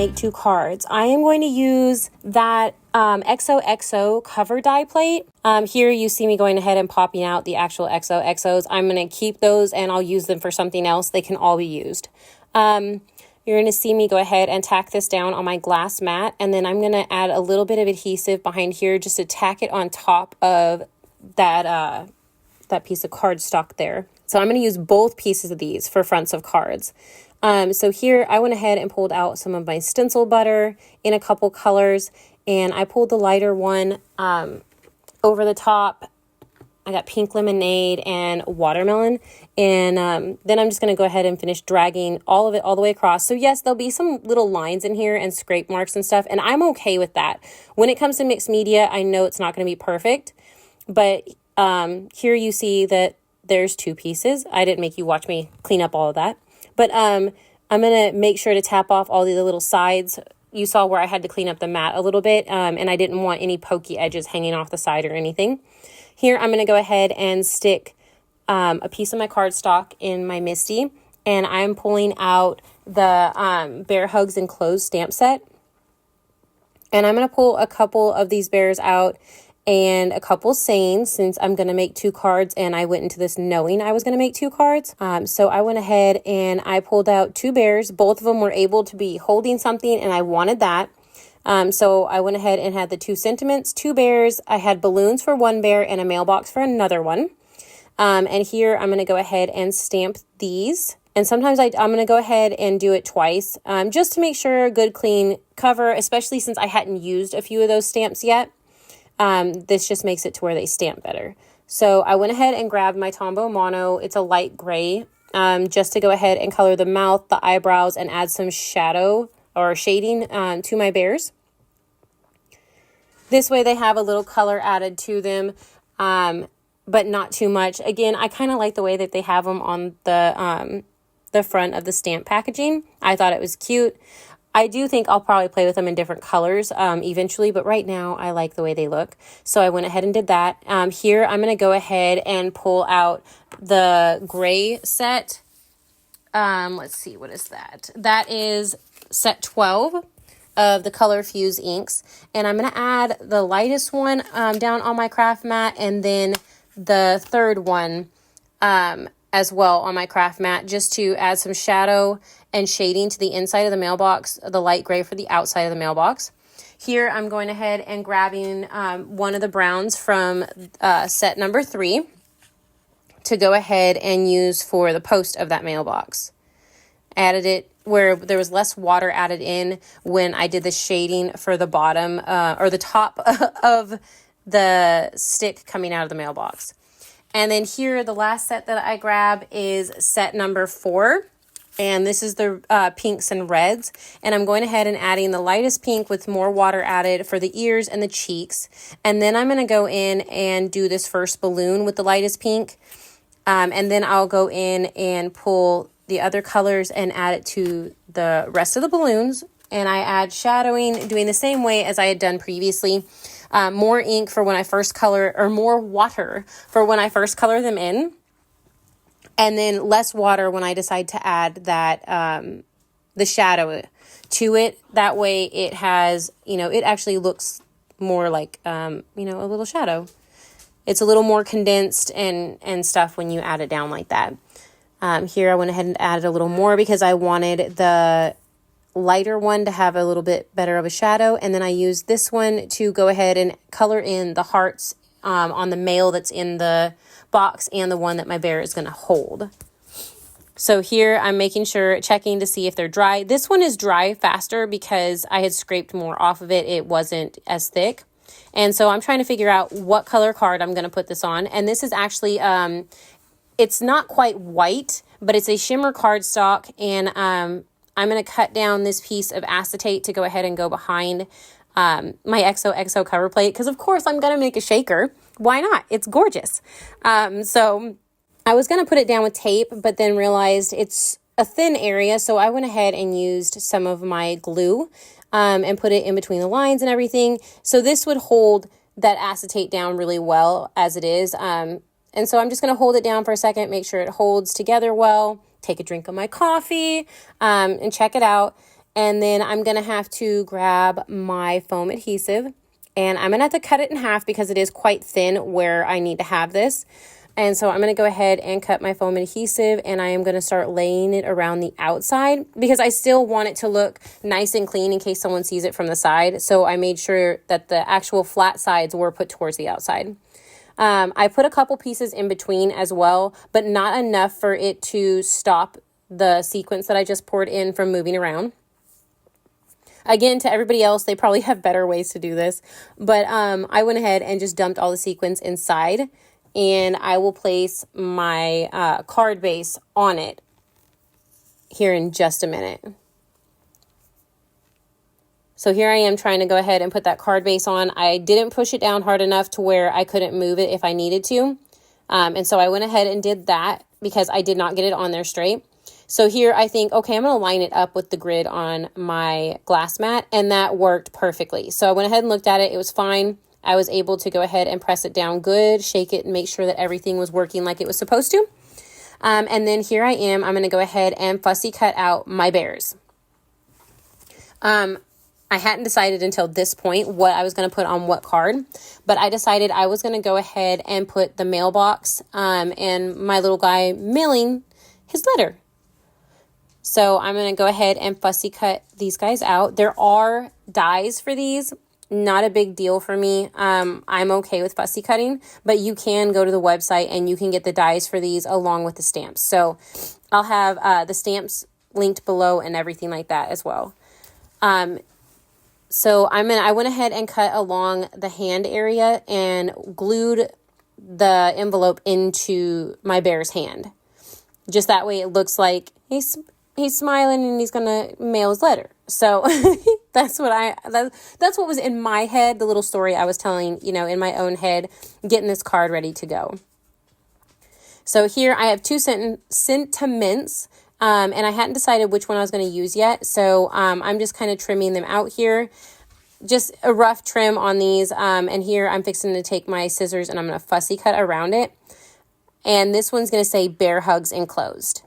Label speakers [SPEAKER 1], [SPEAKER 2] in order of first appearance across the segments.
[SPEAKER 1] make 2 cards. I am going to use that XOXO cover die plate. Here you see me going ahead and popping out the actual XOXOs. I'm going to keep those and I'll use them for something else. They can all be used. You're going to see me go ahead and tack this down on my glass mat, and then I'm going to add a little bit of adhesive behind here just to tack it on top of that piece of cardstock there. So I'm going to use both pieces of these for fronts of cards. So here I went ahead and pulled out some of my stencil butter in a couple colors, and I pulled the lighter one over the top. I got pink lemonade and watermelon, and then I'm just going to go ahead and finish dragging all of it all the way across. So yes, there'll be some little lines in here and scrape marks and stuff, and I'm okay with that. When it comes to mixed media, I know it's not going to be perfect, but here you see that there's 2 pieces. I didn't make you watch me clean up all of that, but I'm going to make sure to tap off all the little sides. You saw where I had to clean up the mat a little bit, and I didn't want any pokey edges hanging off the side or anything. Here, I'm going to go ahead and stick a piece of my cardstock in my MISTI, and I'm pulling out the Bear Hugs Enclosed stamp set. And I'm going to pull a couple of these bears out and a couple sayings, since I'm going to make 2 cards, and I went into this knowing I was going to make 2 cards. So I went ahead and I pulled out 2 bears. Both of them were able to be holding something, and I wanted that. So I went ahead and had the 2 sentiments, 2 bears. I had balloons for 1 bear and a mailbox for another one. And here I'm going to go ahead and stamp these. And sometimes I'm going to go ahead and do it twice, just to make sure a good clean cover, especially since I hadn't used a few of those stamps yet. This just makes it to where they stamp better. So I went ahead and grabbed my Tombow Mono. It's a light gray, just to go ahead and color the mouth, the eyebrows, and add some shadow or shading to my bears. This way they have a little color added to them, but not too much. Again, I kind of like the way that they have them on the front of the stamp packaging. I thought it was cute. I do think I'll probably play with them in different colors eventually, but right now I like the way they look. So I went ahead and did that. Here I'm going to go ahead and pull out the gray set. Let's see, what is that? That is set 12 of the Color Fuse inks, and I'm going to add the lightest one down on my craft mat, and then the third one as well on my craft mat, just to add some shadow and shading to the inside of the mailbox, the light gray for the outside of the mailbox. Here I'm going ahead and grabbing one of the browns from set number 3 to go ahead and use for the post of that mailbox. Added it where there was less water added in when I did the shading for the bottom or the top of the stick coming out of the mailbox. And then here, the last set that I grab is set number 4. And this is the pinks and reds. And I'm going ahead and adding the lightest pink with more water added for the ears and the cheeks. And then I'm going to go in and do this first balloon with the lightest pink. And then I'll go in and pull the other colors and add it to the rest of the balloons. And I add shadowing, doing the same way as I had done previously. More ink for when I first color, or more water for when I first color them in. And then less water when I decide to add that, the shadow to it. That way it has, it actually looks more like, a little shadow. It's a little more condensed and stuff when you add it down like that. Here I went ahead and added a little more because I wanted the lighter one to have a little bit better of a shadow. And then I used this one to go ahead and color in the hearts on the mail that's in the box and the one that my bear is going to hold. So here I'm making sure, checking to see if they're dry. This one is dry faster because I had scraped more off of it. It wasn't as thick. And so I'm trying to figure out what color card I'm going to put this on. And this is actually, it's not quite white, but it's a shimmer cardstock. And I'm going to cut down this piece of acetate to go ahead and go behind my XOXO cover plate. Because of course I'm going to make a shaker. Why not? It's gorgeous. So I was going to put it down with tape, but then realized it's a thin area. So I went ahead and used some of my glue and put it in between the lines and everything. So this would hold that acetate down really well as it is. And so I'm just going to hold it down for a second, make sure it holds together well, take a drink of my coffee, and check it out. And then I'm going to have to grab my foam adhesive, and I'm going to have to cut it in half because it is quite thin where I need to have this. And so I'm going to go ahead and cut my foam adhesive, and I am going to start laying it around the outside because I still want it to look nice and clean in case someone sees it from the side. So I made sure that the actual flat sides were put towards the outside. I put a couple pieces in between as well, but not enough for it to stop the sequence that I just poured in from moving around. Again, to everybody else, they probably have better ways to do this, but I went ahead and just dumped all the sequins inside, and I will place my card base on it here in just a minute. So here I am trying to go ahead and put that card base on. I didn't push it down hard enough to where I couldn't move it if I needed to. And so I went ahead and did that because I did not get it on there straight. So here I think, okay, I'm going to line it up with the grid on my glass mat, and that worked perfectly. So I went ahead and looked at it. It was fine. I was able to go ahead and press it down good, shake it, and make sure that everything was working like it was supposed to. And then here I am. I'm going to go ahead and fussy cut out my bears. I hadn't decided until this point what I was going to put on what card, but I decided I was going to go ahead and put the mailbox and my little guy mailing his letter. So I'm going to go ahead and fussy cut these guys out. There are dies for these. Not a big deal for me. I'm okay with fussy cutting, but you can go to the website and you can get the dies for these along with the stamps. So I'll have the stamps linked below and everything like that as well. So I went ahead and cut along the hand area and glued the envelope into my bear's hand. Just that way it looks like he's smiling and he's going to mail his letter. So that's what was in my head, the little story I was telling, in my own head, getting this card ready to go. So here I have two sentiments. And I hadn't decided which one I was going to use yet. So I'm just kind of trimming them out here. Just a rough trim on these. And here I'm fixing to take my scissors and I'm going to fussy cut around it. And this one's going to say Bear Hugs Enclosed.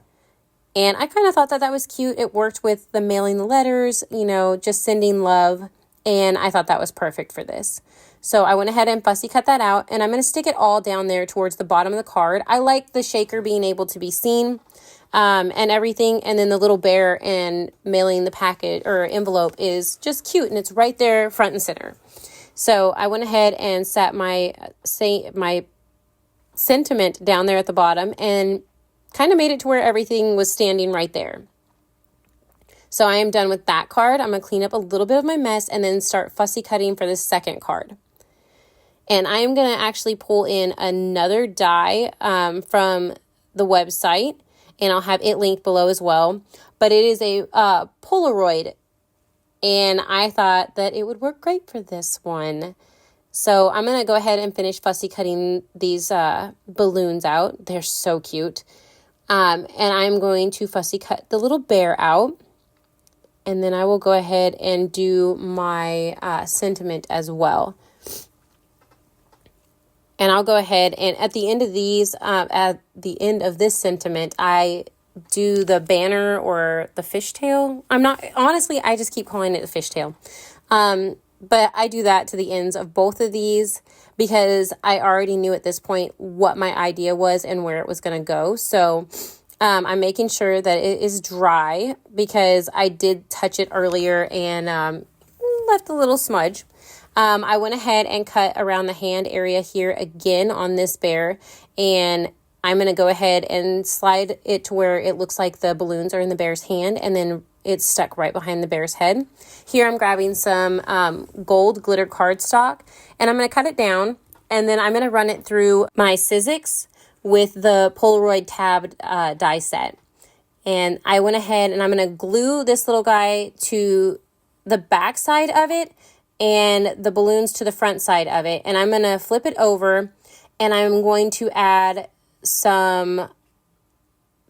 [SPEAKER 1] And I kind of thought that was cute. It worked with the mailing the letters, just sending love. And I thought that was perfect for this. So I went ahead and fussy cut that out. And I'm going to stick it all down there towards the bottom of the card. I like the shaker being able to be seen. And everything, and then the little bear and mailing the package or envelope is just cute, and it's right there front and center. So I went ahead and set my sentiment down there at the bottom and kind of made it to where everything was standing right there. So I am done with that card. I'm going to clean up a little bit of my mess and then start fussy cutting for the second card. And I am going to actually pull in another die from the website. And I'll have it linked below as well. But it is a Polaroid. And I thought that it would work great for this one. So I'm going to go ahead and finish fussy cutting these balloons out. They're so cute. And I'm going to fussy cut the little bear out. And then I will go ahead and do my sentiment as well. And I'll go ahead and at the end of these, at the end of this sentiment, I do the banner or the fishtail. I just keep calling it the fishtail. But I do that to the ends of both of these because I already knew at this point what my idea was and where it was going to go. So I'm making sure that it is dry because I did touch it earlier and left a little smudge. I went ahead and cut around the hand area here again on this bear, and I'm going to go ahead and slide it to where it looks like the balloons are in the bear's hand, and then it's stuck right behind the bear's head. Here I'm grabbing some gold glitter cardstock, and I'm going to cut it down, and then I'm going to run it through my Sizzix with the Polaroid Tabbed die set. And I went ahead and I'm going to glue this little guy to the back side of it and the balloons to the front side of it. And I'm going to flip it over and I'm going to add some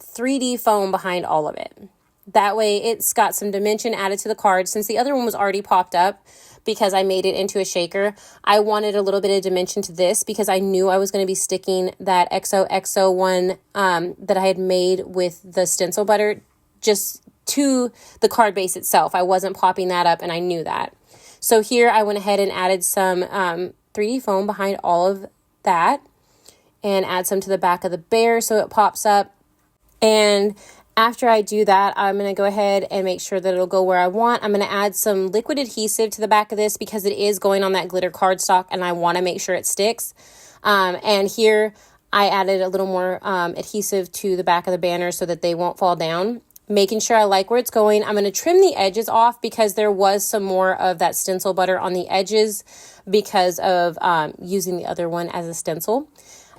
[SPEAKER 1] 3D foam behind all of it. That way it's got some dimension added to the card. Since the other one was already popped up because I made it into a shaker, I wanted a little bit of dimension to this because I knew I was going to be sticking that XOXO one that I had made with the stencil butter just to the card base itself. I wasn't popping that up, and I knew that. So here I went ahead and added some 3D foam behind all of that, and add some to the back of the bear so it pops up. And after I do that, I'm going to go ahead and make sure that it'll go where I want. I'm going to add some liquid adhesive to the back of this because it is going on that glitter cardstock, and I want to make sure it sticks. And here I added a little more adhesive to the back of the banner so that they won't fall down. Making sure I like where it's going. I'm going to trim the edges off because there was some more of that stencil butter on the edges because of using the other one as a stencil.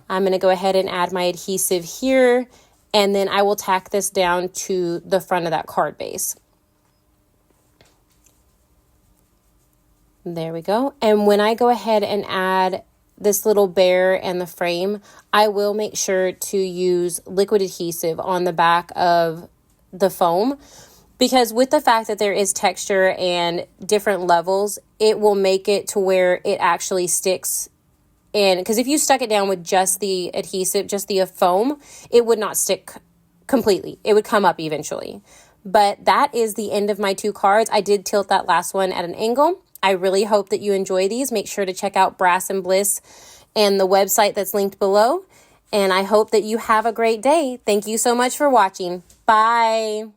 [SPEAKER 1] I'm going to go ahead and add my adhesive here, and then I will tack this down to the front of that card base. There we go. And when I go ahead and add this little bear and the frame, I will make sure to use liquid adhesive on the back of the foam, because with the fact that there is texture and different levels, it will make it to where it actually sticks. And because if you stuck it down with just the adhesive, just the foam, it would not stick completely. It would come up eventually. But that is the end of my 2 cards. I did tilt that last one at an angle. I really hope that you enjoy these. Make sure to check out Brass and Bliss and the website that's linked below. And I hope that you have a great day. Thank you so much for watching. Bye.